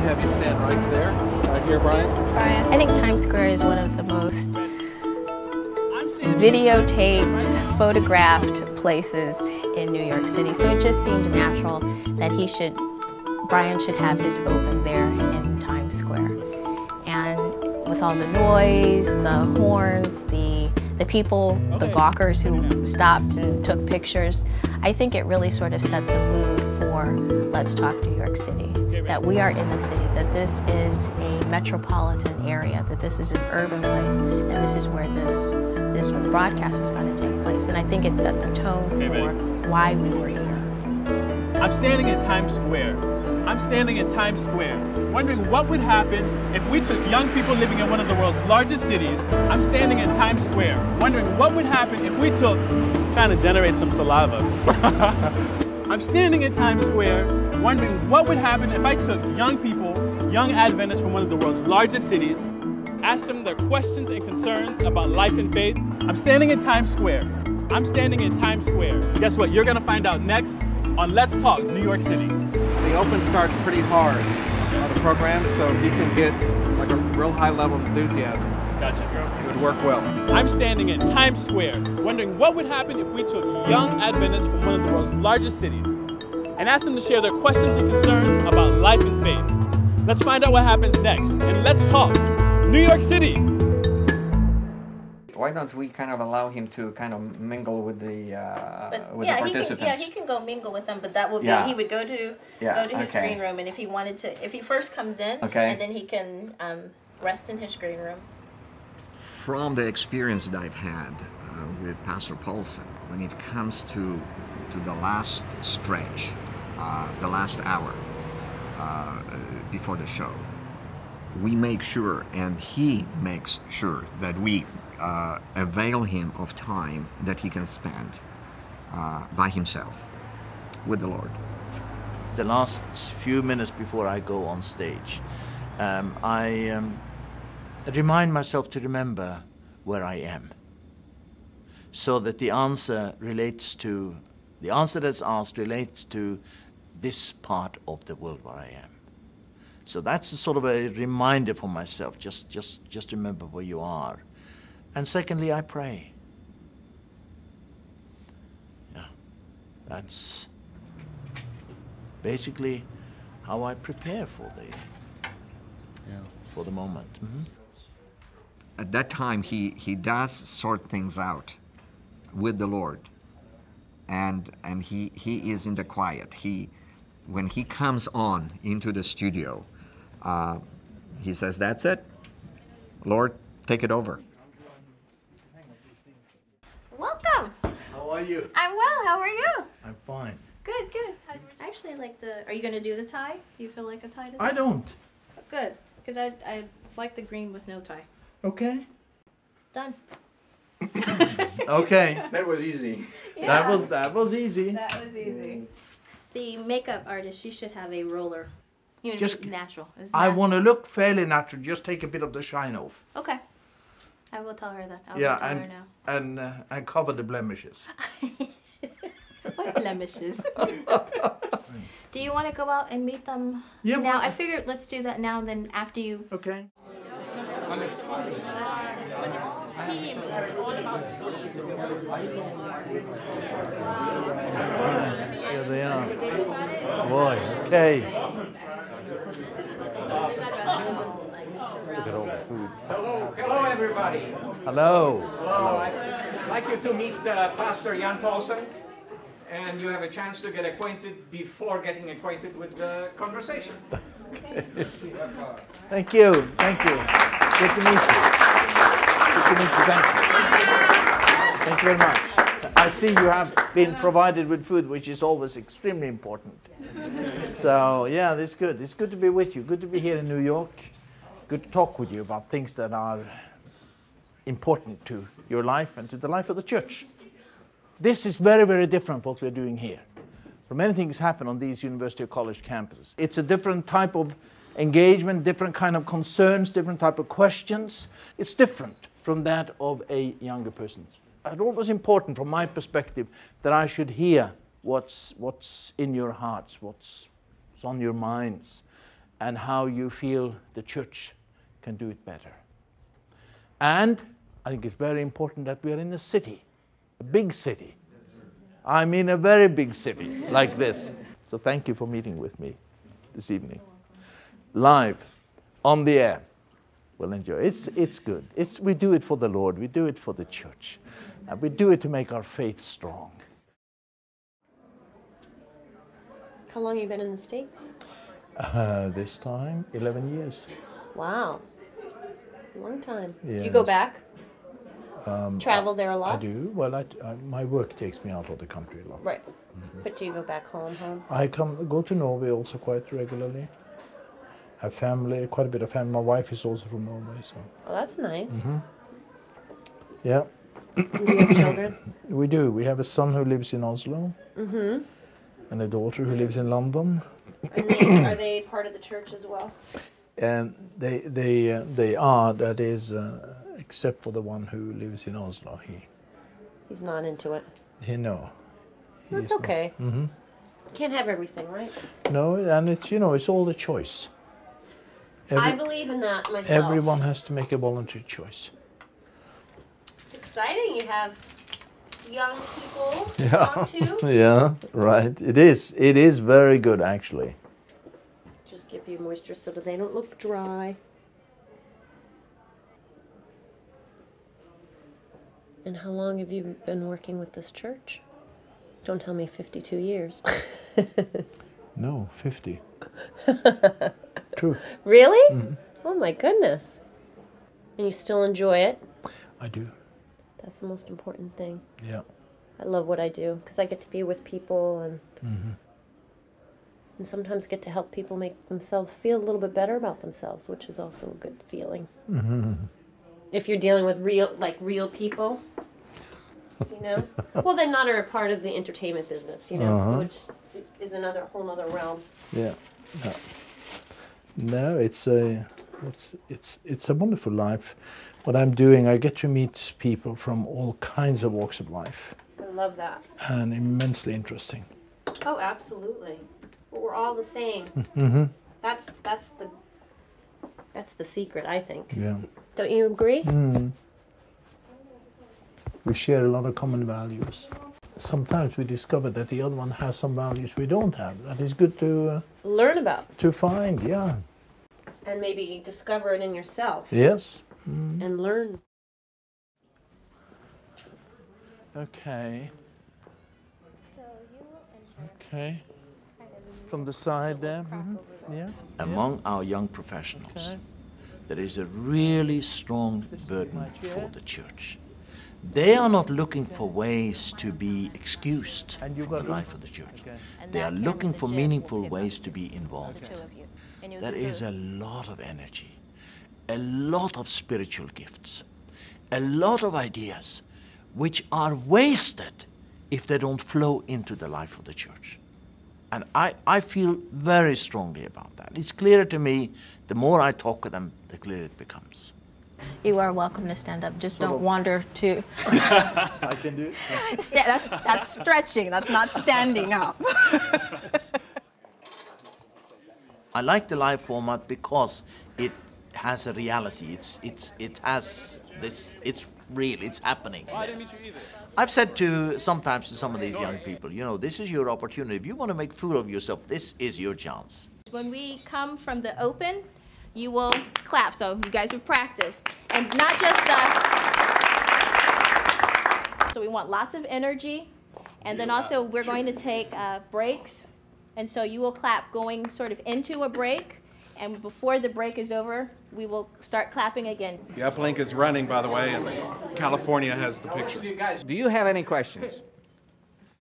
have you stand right there, right here, Brian. I think Times Square is one of the most videotaped, photographed places in New York City. So it just seemed natural that Brian should have his open there in Times Square. And with all the noise, the horns, the people, the gawkers who stopped and took pictures, I think it really sort of set the mood for Let's Talk New York City. That we are in the city, that this is a metropolitan area, that this is an urban place, and this is where this broadcast is going to take place. And I think it set the tone for why we were here. I'm standing in Times Square. I'm standing in Times Square, wondering what would happen if we took young people living in one of the world's largest cities. I'm standing in Times Square, wondering what would happen if we took, trying to generate some saliva. I'm standing in Times Square, wondering what would happen if I took young people, young Adventists from one of the world's largest cities, asked them their questions and concerns about life and faith. I'm standing in Times Square. I'm standing in Times Square. Guess what? You're gonna find out next on Let's Talk New York City. The open starts pretty hard on the program, so if you can get like a real high level of enthusiasm, gotcha. It would work well. I'm standing in Times Square, wondering what would happen if we took young Adventists from one of the world's largest cities and asked them to share their questions and concerns about life and faith. Let's find out what happens next, and let's talk New York City. Why don't we kind of allow him to kind of mingle with the participants? He can go mingle with them, but that would be he would go to his green room, and if he wanted to, if he first comes in, and then he can rest in his green room. From the experience that I've had with Pastor Paulsen, when it comes to the last stretch, the last hour before the show, we make sure, and he makes sure, that we avail him of time that he can spend by himself with the Lord. The last few minutes before I go on stage, I remind myself to remember where I am, so that the answer that's asked relates to this part of the world where I am. So that's a sort of a reminder for myself, just remember where you are. And secondly, I pray. Yeah, that's basically how I prepare for the moment. Mm-hmm. At that time, he does sort things out with the Lord, and he is in the quiet. When he comes on into the studio, he says, "That's it, Lord, take it over." Welcome. How are you? I'm well. How are you? I'm fine. Good, good. I actually like the. Are you going to do the tie? Do you feel like a tie? I don't. Good, because I like the green with no tie. Okay. Done. Okay. That was easy. Yeah. That was easy. That was easy. The makeup artist, she should have a roller. You know, Just natural. I want to look fairly natural. Just take a bit of the shine off. Okay. I will tell her that. I will tell her now. And cover the blemishes. What blemishes? Do you want to go out and meet them now? Well, I figured let's do that now, then after you. Okay. But it's team. It's all about team. Here they are. Boy, okay. Look at all the food. Hello everybody. Hello. Hello. I'd like you to meet Pastor Jan Paulsen, and you have a chance to get acquainted before getting acquainted with the conversation. Okay. Thank you. Thank you. Good to meet you. Good to meet you. Thank you. Thank you very much. I see you have been provided with food, which is always extremely important. So, yeah, it's good. It's good to be with you. Good to be here in New York. Good to talk with you about things that are important to your life and to the life of the church. This is very, very different what we're doing here. For many things happen on these university or college campuses. It's a different type of engagement, different kind of concerns, different type of questions. It's different from that of a younger person's. It's always important from my perspective that I should hear what's in your hearts, what's on your minds. and how you feel the church can do it better. And I think it's very important that we are in a city, a big city. I mean a very big city like this. So thank you for meeting with me this evening. Live, on the air. We'll enjoy it. It's good. We do it for the Lord. We do it for the church. And we do it to make our faith strong. How long have you been in the States? This time, 11 years. Wow. Long time. Yes. You go back? Travel there a lot? I do. Well, my work takes me out of the country a lot. Right. But do you go back home? I go to Norway also quite regularly. Have family, quite a bit of family. My wife is also from Norway, so. Oh, that's nice. Yeah. Do you have children? We do. We have a son who lives in Oslo. And a daughter who lives in London. And are they part of the church as well? And they are. That is, except for the one who lives in Oslo. He's not into it. No. That's okay. Can't have everything, right? No, and it's all a choice. I believe in that myself. Everyone has to make a voluntary choice. It's exciting. You have young people to talk to. Yeah, right. It is. It is very good, actually. Just give you moisture so that they don't look dry. And how long have you been working with this church? Don't tell me 52 years. No, 50. True. Really? Oh my goodness. And you still enjoy it? I do. That's the most important thing. Yeah. I love what I do because I get to be with people and sometimes get to help people make themselves feel a little bit better about themselves, which is also a good feeling. If you're dealing with real people, well, then not are a part of the entertainment business, which is whole other realm. Yeah. No, it's a wonderful life. What I'm doing, I get to meet people from all kinds of walks of life. I love that. And immensely interesting. Oh, absolutely. But we're all the same. That's the secret, I think. Yeah. Don't you agree? We share a lot of common values. Sometimes we discover that the other one has some values we don't have. That is good to learn about. To find, yeah. And maybe discover it in yourself. Yes. And learn. Okay. Okay. From the side there. Yeah. Among our young professionals, there is a really strong burden for the church. They are not looking for ways to be excused from the life of the church. They are looking for meaningful ways to be involved. There is a lot of energy, a lot of spiritual gifts, a lot of ideas which are wasted if they don't flow into the life of the church. And I feel very strongly about that. It's clear to me, the more I talk with them, the clearer it becomes. You are welcome to stand up. Just don't wander too. I can do it. That's stretching. That's not standing up. I like the live format because it has a reality. It has this. It's real. It's happening. Oh, I didn't meet you either. I've said sometimes to some of these young people, this is your opportunity. If you want to make fool of yourself, this is your chance. When we come from the open, you will clap. So you guys have practiced, and not just So we want lots of energy, and then also we're going to take breaks, and so you will clap going sort of into a break. And before the break is over, we will start clapping again. The uplink is running, by the way, and California has the picture. Do you have any questions?